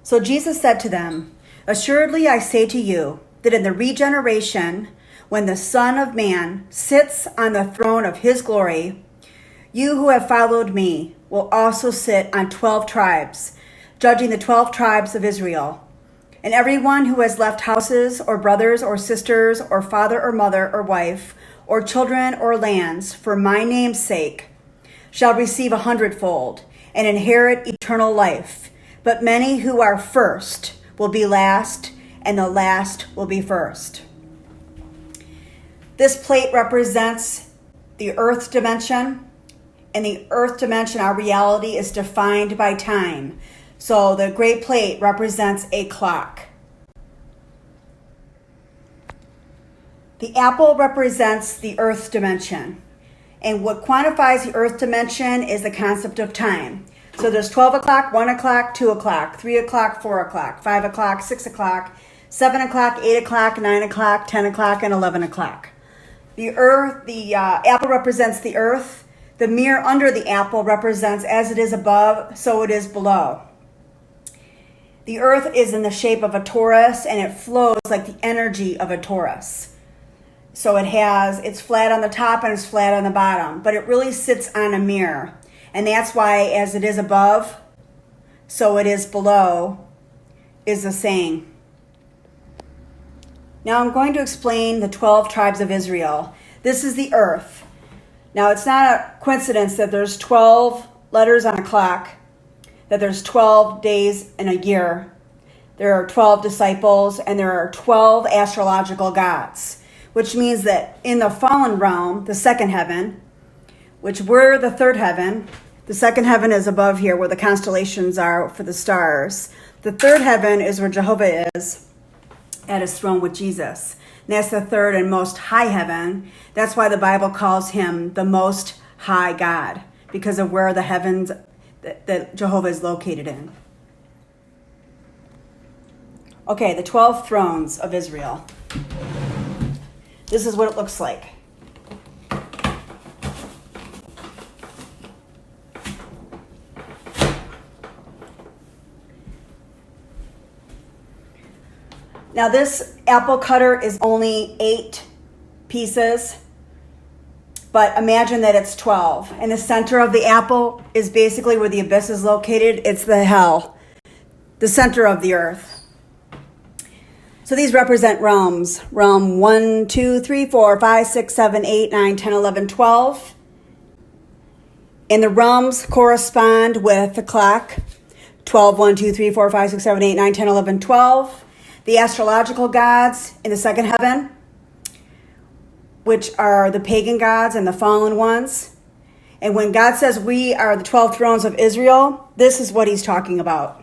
So Jesus said to them, "Assuredly I say to you that in the regeneration, when the Son of Man sits on the throne of his glory, you who have followed me will also sit on 12 tribes, judging the 12 tribes of Israel. And everyone who has left houses or brothers or sisters or father or mother or wife or children or lands for my name's sake shall receive 100-fold and inherit eternal life. But many who are first will be last, and the last will be first." This plate represents the earth dimension. In the earth dimension, our reality is defined by time. So the great plate represents a clock. The apple represents the earth dimension. And what quantifies the earth dimension is the concept of time. So there's 12 o'clock, 1 o'clock, 2 o'clock, 3 o'clock, 4 o'clock, 5 o'clock, 6 o'clock, 7 o'clock, 8 o'clock, 9 o'clock, 10 o'clock, and 11 o'clock. The apple represents the earth. The mirror under the apple represents as it is above, so it is below. The earth is in the shape of a torus, and it flows like the energy of a torus. So it's flat on the top and it's flat on the bottom, but it really sits on a mirror. And that's why as it is above, so it is below, is the saying. Now I'm going to explain the 12 tribes of Israel. This is the earth. Now it's not a coincidence that there's 12 letters on a clock, that there's 12 days in a year. There are 12 disciples, and there are 12 astrological gods, which means that in the fallen realm, the second heaven, which we're the third heaven. The second heaven is above here where the constellations are for the stars. The third heaven is where Jehovah is at his throne with Jesus. And that's the third and most high heaven. That's why the Bible calls him the most high God, because of where the heavens that Jehovah is located in. Okay, the 12 thrones of Israel. This is what it looks like. Now this apple cutter is only 8 pieces, but imagine that it's 12. And the center of the apple is basically where the abyss is located. It's the hell, the center of the earth. So these represent realms. Realm 1, 2, 3, 4, 5, 6, 7, 8, 9, 10, 11, 12. And the realms correspond with the clock. 12, 1, 2, 3, 4, 5, 6, 7, 8, 9, 10, 11, 12. The astrological gods in the second heaven, which are the pagan gods and the fallen ones. And when God says we are the 12 thrones of Israel, this is what he's talking about.